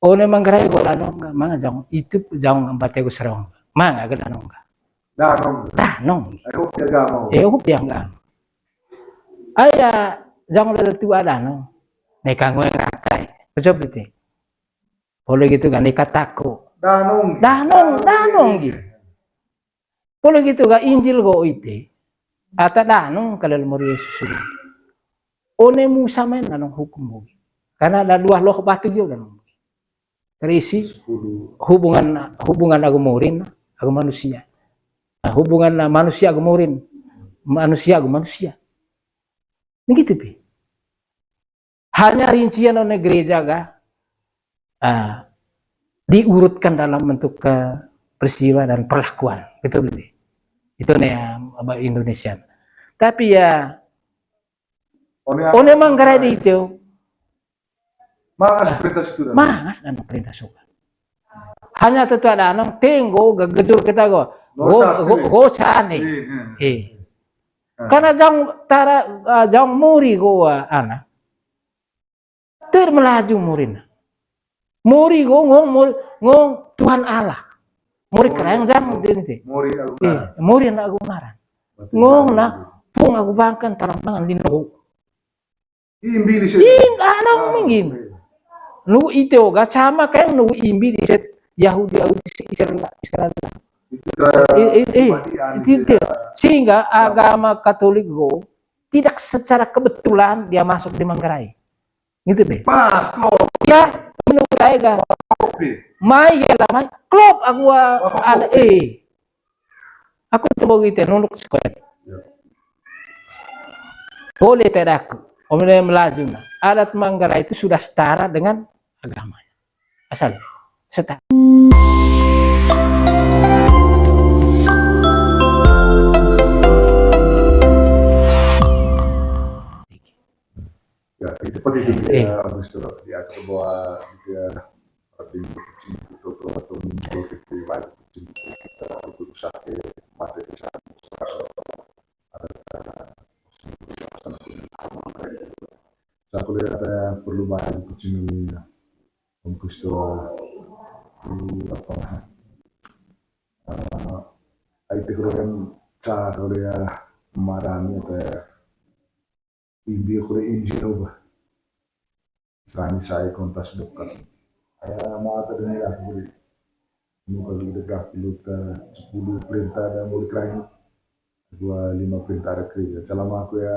One Manggarai ko ano nga mga jang itu jang ambate ko sarong mga agad ano nga danong hup yang ga aya jang la tu ada no ne kango yang rakai betul betul boleh gitu kan ikatako danong gitu boleh gitu ga injil go ite ata danong kalal mo Yesus one Musa men anong hukum mo karena ada dua loh batu yo danong terisi hubungan aku murin aku manusia hubungan manusia aku murin manusia begitu pi hanya rincian oleh gereja diurutkan dalam bentuk peristiwa dan perlakuan betul itu nih Indonesia tapi ya one Manggarai itu mangas dan perintah suka hanya tentu ada anak tenggo gejur kita go sane karena jang muri go anak ter melaju muri go ngong Tuhan Allah muri kerang jang dinti muri na aku ngaran ngong na pung aku bangkan tarang tangan lino imbi anak mungkin nu iteoga sama kayak nu imbi di set Yahudi Israel itu sehingga agama Katolik go tidak secara kebetulan dia masuk di Manggarai gitu deh pas klop ya menurut saya mai ya lah mai klop aku ada aku coba gitu nunuk sekolah boleh tidak kemudian melaju adat Manggarai itu sudah setara dengan agamanya asal setara ya seperti itu dia habis itu dia bahwa dia itu atau pribadi kita berusaha materi aku lihat ada perubahan kecil ini Gusto apa itu kan cara dia marahnya imbi ko injil ba sani saya kontas bukan ayah mata dan nila ko muka lidah luta 10 perintah dan mulai kerahin 25 perintah ada kerja selama aku ya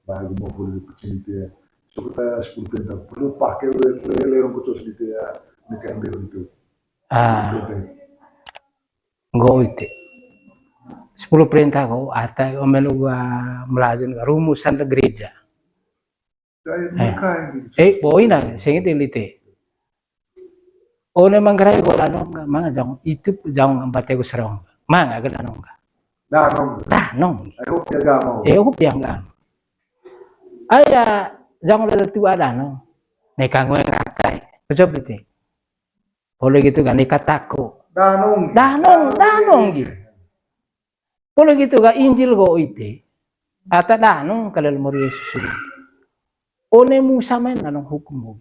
bahagi mau boleh dipercaya ya so kita 10 perintah perlu pakai lerong kecil sedikit ya nekan itu go itu 10 perintah ko ata omelu melajun rumusan gereja boy na singit ilite one Manggarai ko ano mga jang itu jang ambate ko sarong mga agad ano nga danong hup yang ga aya jang la tu ada no ne kango yang rakai betul betul boleh gitu kan ikatako danong gitu boleh gitu ga injil go ite ata danong kalal mo Yesus one Musa men anong hukum mo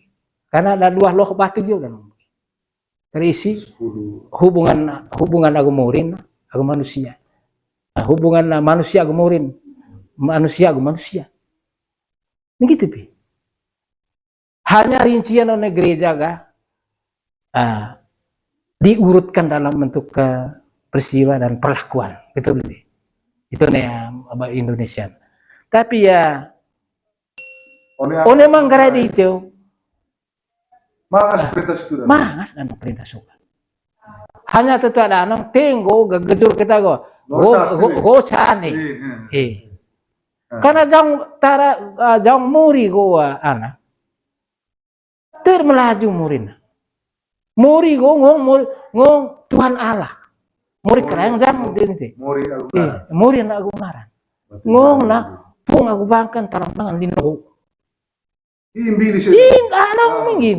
karena ada dua loh batu yo danong terisi hubungan aku murin aku manusia hubungan manusia aku murin manusia begitu pi hanya rincian oleh gereja diurutkan dalam bentuk peristiwa dan perlakuan betul itu nih Indonesia tapi ya one Manggarai itu mangas dan perintah suka hanya tentu ada anak tenggo gejur kita go sane karena jang muri go anak ter melaju muri go ngong Tuhan Allah muri kerang jang dinti muri na aku ngaran ngong na pung aku bangkan tarang tangan lino imbi anak mungkin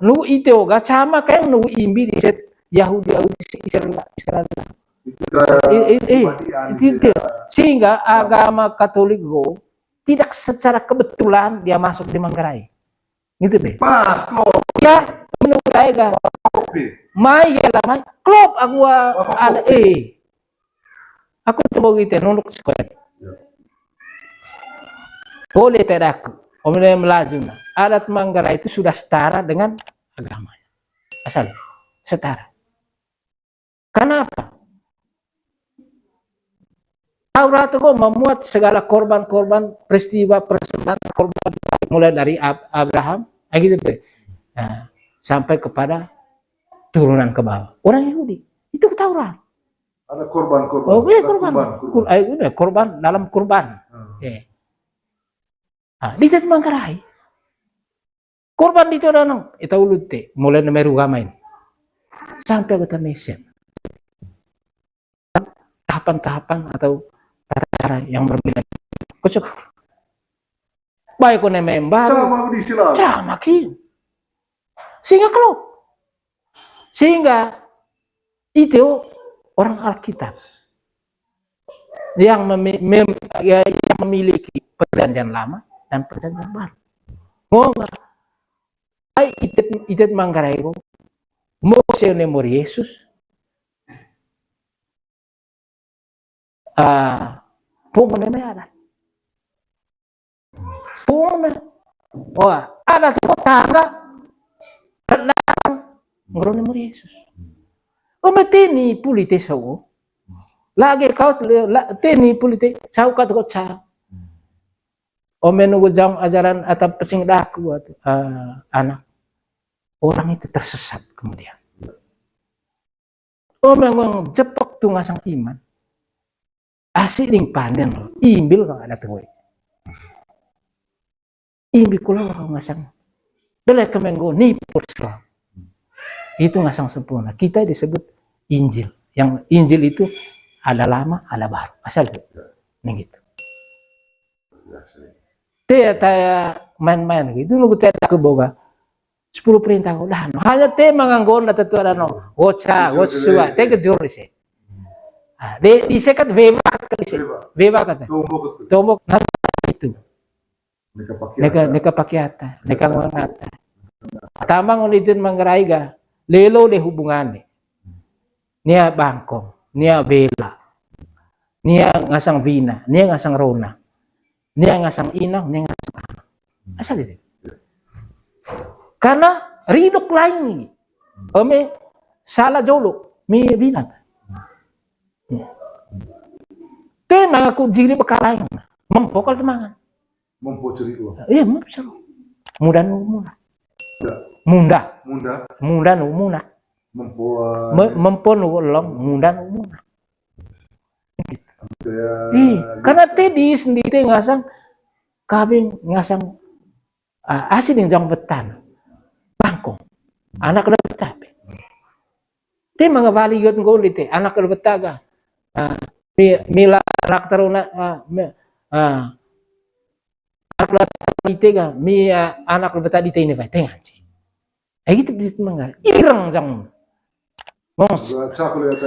nu iteoga sama kayak nu imbi di set Yahudi Israel itu sehingga agama Katolik go tidak secara kebetulan dia masuk di Manggarai gitu deh pas klop ya menurut manggarai ga Kopi. mai ya lah mai klop aku ada aku temu gitu nunuk sekolah Ya. boleh tidak aku omnya melaju nah adat manggarai itu sudah setara dengan agama asal setara. Kenapa? Taurat itu memuat segala korban-korban peristiwa persembahan korban mulai dari Abraham gitu nah, sampai kepada turunan ke bawah orang Yahudi itu Taurat. Ada korban-korban. Oh iya korban. Korban dalam kurban. Di tet manggarai korban itu ada itu ulute mulai meru gamain sampai ke mesin tahapan-tahapan atau cara yang berbeda. Kocok. Baik kau member. Sama di Islam. Sama kin. Sehingga klop. Sehingga itu orang Alkitab yang memiliki perjanjian lama dan perjanjian baru. Ngomong. Ay itet manggarai ko. Mose nemor Yesus. Pumana may adat. Pumana. Wah, adat ko tangga. Ngoro nemor Yesus. Matini pulite sao. Lagi kau teni pulite sao ka to cha. Menunggu jam ajaran atau pesing daku anak. Orang itu tersesat kemudian. Mengung jepok tu ngasang iman. Asik ring panen lo, imbil kalau ada tuh. Imbil kulo kalau ngasang. Bela kemenggo nipur Islam. Itu ngasang sempurna. Kita disebut Injil. Yang Injil itu ada lama, ada baru. Asal itu. Nih gitu. Taya main-main gitu. Nunggu taya ke boga. 10 perintah udah. Hanya teh manganggon atau tu ada no. Ocha, otsua. Teh kejur sih. Di sekat veva kali sih. Veva kata. Tombok itu. Neka pakiata, neka ngonata. Tamang ulitin manggarai ga. Lelo le hubungan Nia bangkong, nia bela. Nia ngasang bina, nia ngasang rona. Nia ngasang inang, nia ngasang anak. Asal itu. Karena ridok lain. Ome salah jolo, mi bilang. Te mengaku diri bekalain, mempokal temangan. Mempoceri uang. Iya, mempoceri. Mudah. Mempon ulong, mudah. Karena tadi sendiri ngasang kabing ngasang asin yang jang betan. Bangkong. Anak udah betape. Te mga valigod ngol ite, anak udah betaga. Mila anak teruna anak teruna mi anak lebih di ini pak tengah sih gitu bisa menggal irang jang Sa kuliah